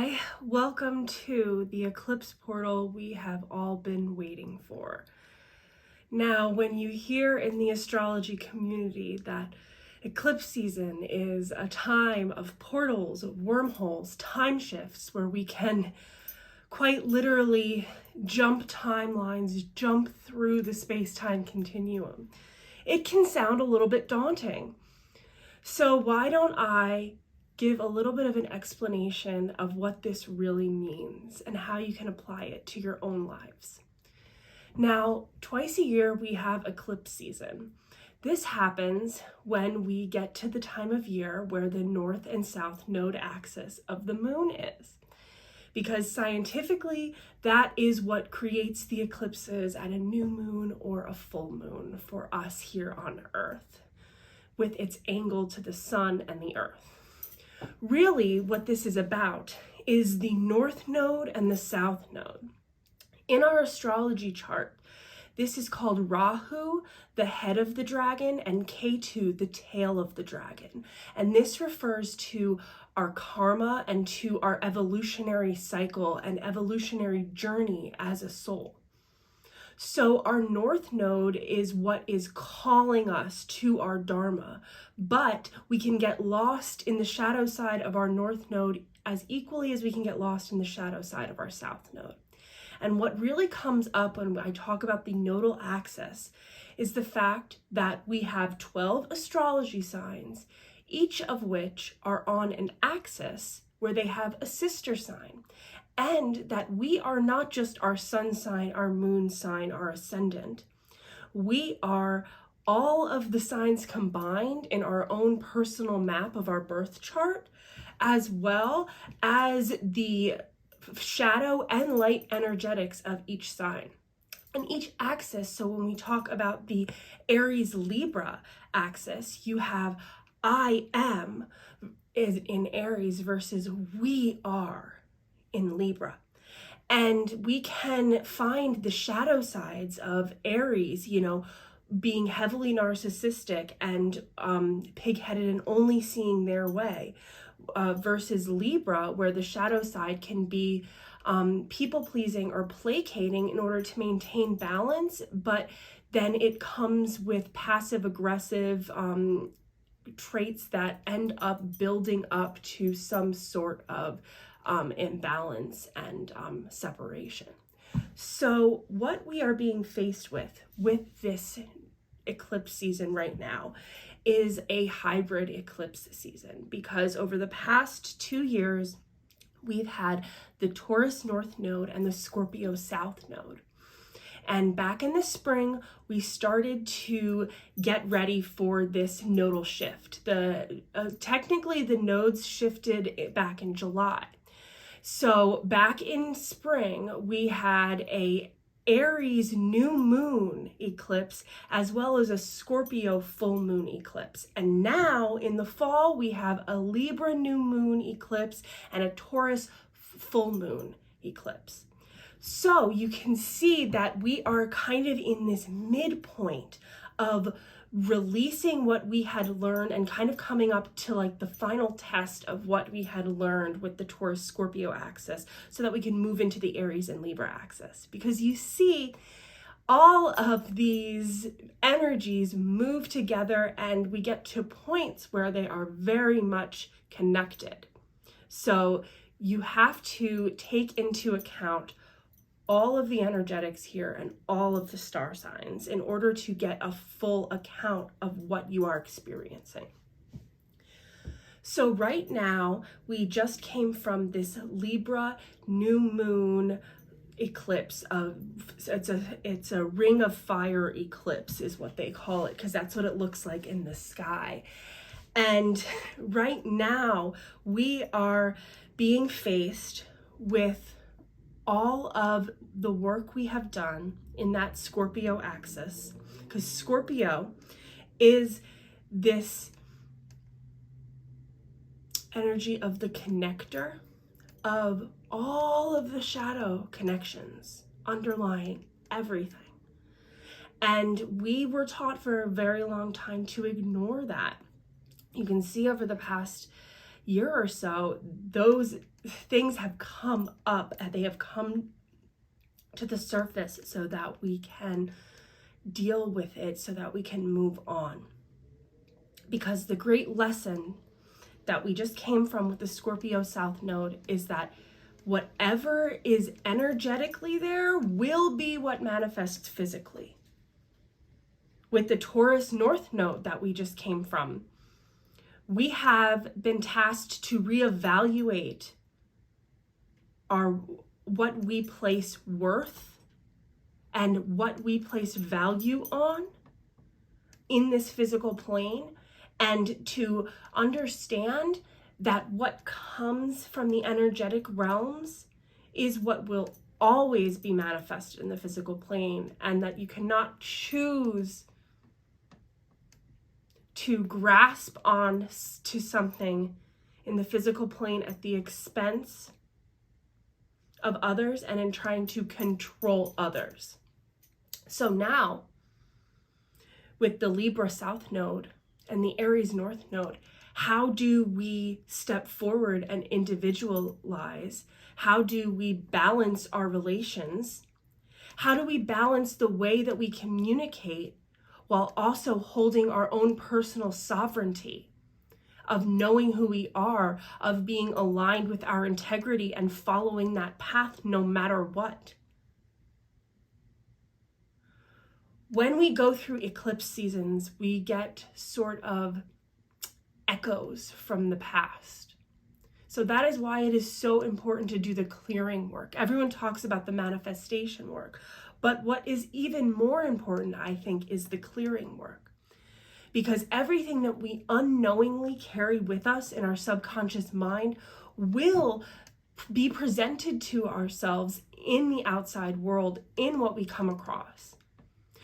Hi, welcome to the eclipse portal we have all been waiting for. Now, when you hear in the astrology community that eclipse season is a time of portals, wormholes, time shifts where we can quite literally jump timelines, jump through the space-time continuum, it can sound a little bit daunting. So why don't I give a little bit of an explanation of what this really means and how you can apply it to your own lives. Now, twice a year we have eclipse season. This happens when we get to the time of year where the North and South Node axis of the moon is. Because scientifically, that is what creates the eclipses at a new moon or a full moon for us here on Earth, with its angle to the sun and the Earth. Really, what this is about is the North Node and the South Node. In our astrology chart, this is called Rahu, the head of the dragon, and Ketu, the tail of the dragon. And this refers to our karma and to our evolutionary cycle and evolutionary journey as a soul. So our North Node is what is calling us to our Dharma, but we can get lost in the shadow side of our North Node as equally as we can get lost in the shadow side of our South Node. And what really comes up when I talk about the nodal axis is the fact that we have 12 astrology signs, each of which are on an axis where they have a sister sign. And that we are not just our sun sign, our moon sign, our ascendant. We are all of the signs combined in our own personal map of our birth chart, as well as the shadow and light energetics of each sign. And each axis, so when we talk about the Aries Libra axis, you have I am is in Aries versus we are in Libra. And we can find the shadow sides of Aries, being heavily narcissistic and pig-headed and only seeing their way, versus Libra, where the shadow side can be people-pleasing or placating in order to maintain balance, but then it comes with passive-aggressive traits that end up building up to some sort of imbalance and separation. So what we are being faced with this eclipse season right now is a hybrid eclipse season, because over the past 2 years, we've had the Taurus North Node and the Scorpio South Node. And back in the spring, we started to get ready for this nodal shift. Technically, the nodes shifted back in July. So back in spring, we had a Aries new moon eclipse, as well as a Scorpio full moon eclipse. And now in the fall, we have a Libra new moon eclipse and a Taurus full moon eclipse. So you can see that we are kind of in this midpoint of releasing what we had learned and kind of coming up to like the final test of what we had learned with the Taurus Scorpio axis, so that we can move into the Aries and Libra axis. Because you see, all of these energies move together and we get to points where they are very much connected. So you have to take into account all of the energetics here and all of the star signs in order to get a full account of what you are experiencing. So right now, we just came from this Libra new moon eclipse. It's a ring of fire eclipse is what they call it, because that's what it looks like in the sky. And right now, we are being faced with all of the work we have done in that Scorpio axis, because Scorpio is this energy of the connector of all of the shadow connections underlying everything. And we were taught for a very long time to ignore that. You can see over the past year or so, those things have come up and they have come to the surface so that we can deal with it, so that we can move on. Because the great lesson that we just came from with the Scorpio South Node is that whatever is energetically there will be what manifests physically. With the Taurus North Node that we just came from, we have been tasked to reevaluate what we place worth and what we place value on in this physical plane, and to understand that what comes from the energetic realms is what will always be manifested in the physical plane, and that you cannot choose to grasp on to something in the physical plane at the expense of others and in trying to control others. So now, with the Libra South Node and the Aries North Node, how do we step forward and individualize? How do we balance our relations? How do we balance the way that we communicate while also holding our own personal sovereignty of knowing who we are, of being aligned with our integrity and following that path no matter what? When we go through eclipse seasons, we get sort of echoes from the past. So that is why it is so important to do the clearing work. Everyone talks about the manifestation work, but what is even more important, I think, is the clearing work. Because everything that we unknowingly carry with us in our subconscious mind will be presented to ourselves in the outside world, in what we come across.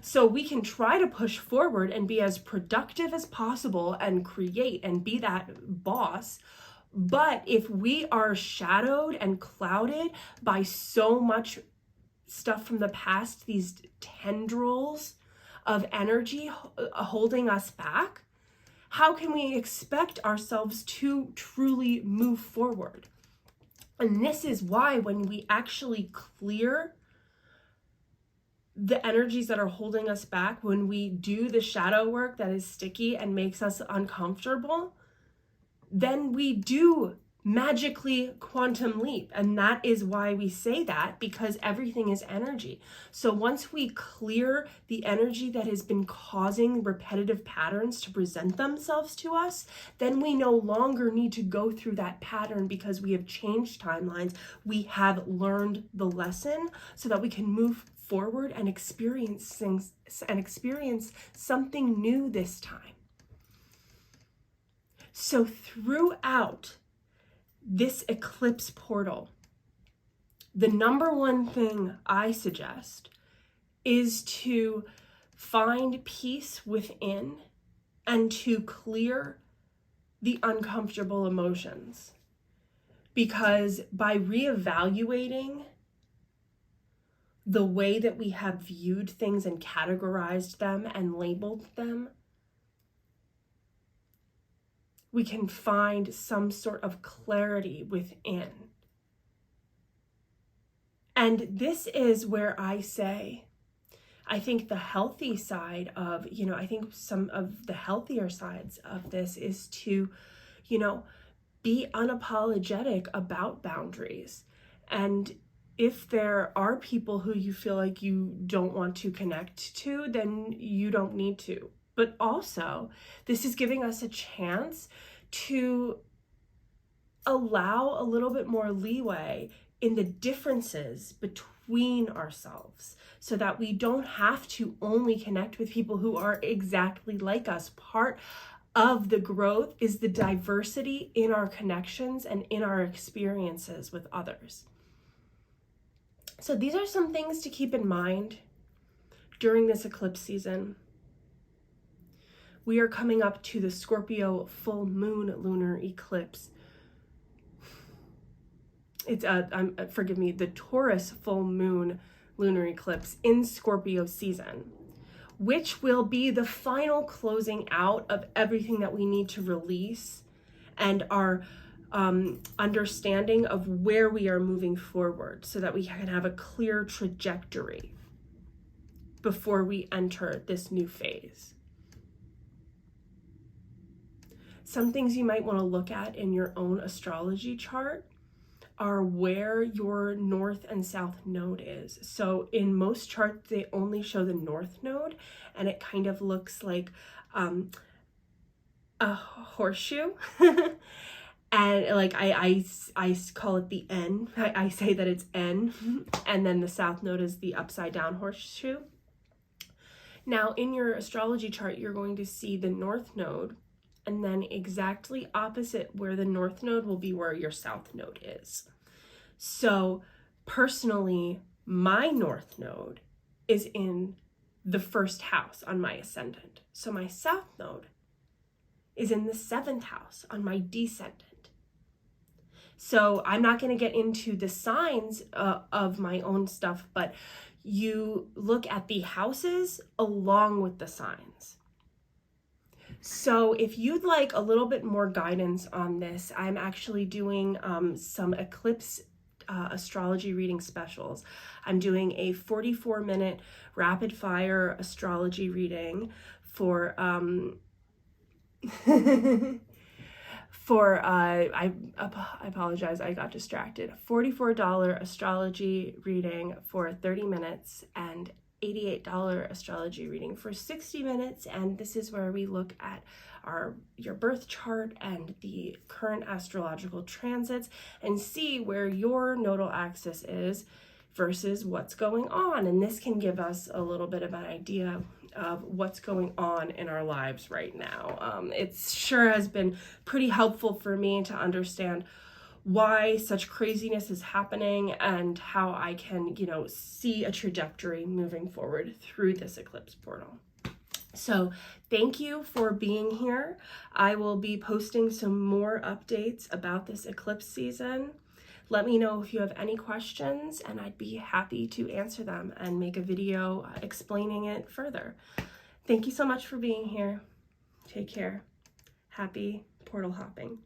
So we can try to push forward and be as productive as possible and create and be that boss. But if we are shadowed and clouded by so much stuff from the past, these tendrils of energy holding us back, how can we expect ourselves to truly move forward? And this is why when we actually clear the energies that are holding us back, when we do the shadow work that is sticky and makes us uncomfortable, then we do magically quantum leap. And that is why we say that, because everything is energy. So once we clear the energy that has been causing repetitive patterns to present themselves to us, then we no longer need to go through that pattern, because we have changed timelines. We have learned the lesson so that we can move forward and experience things and experience something new this time. So throughout this eclipse portal, the number one thing I suggest is to find peace within and to clear the uncomfortable emotions. Because by reevaluating the way that we have viewed things and categorized them and labeled them, we can find some sort of clarity within. And this is where I say, I think the healthy side of, I think some of the healthier sides of this is to, be unapologetic about boundaries. And if there are people who you feel like you don't want to connect to, then you don't need to. But also, this is giving us a chance to allow a little bit more leeway in the differences between ourselves, so that we don't have to only connect with people who are exactly like us. Part of the growth is the diversity in our connections and in our experiences with others. So these are some things to keep in mind during this eclipse season. We are coming up to the Scorpio full moon lunar eclipse. It's the Taurus full moon lunar eclipse in Scorpio season, which will be the final closing out of everything that we need to release and our understanding of where we are moving forward so that we can have a clear trajectory before we enter this new phase. Some things you might want to look at in your own astrology chart are where your north and south node is. So in most charts, they only show the north node, and it kind of looks like a horseshoe. And like I call it the N. I say that it's N, and then the south node is the upside down horseshoe. Now in your astrology chart, you're going to see the north node, and then exactly opposite where the north node will be where your south node is. So personally, my north node is in the first house on my ascendant. So my south node is in the 7th house on my descendant. So I'm not going to get into the signs of my own stuff, but you look at the houses along with the signs. So if you'd like a little bit more guidance on this, I'm actually doing some eclipse astrology reading specials. I'm doing a 44-minute rapid fire astrology reading for I apologize, I got distracted. $44 astrology reading for 30 minutes and $88 astrology reading for 60 minutes. And this is where we look at your birth chart and the current astrological transits and see where your nodal axis is versus what's going on. And this can give us a little bit of an idea of what's going on in our lives right now. It sure has been pretty helpful for me to understand why such craziness is happening and how I can, see a trajectory moving forward through this eclipse portal. So thank you for being here. I will be posting some more updates about this eclipse season. Let me know if you have any questions, and I'd be happy to answer them and make a video explaining it further. Thank you so much for being here. Take care. Happy portal hopping.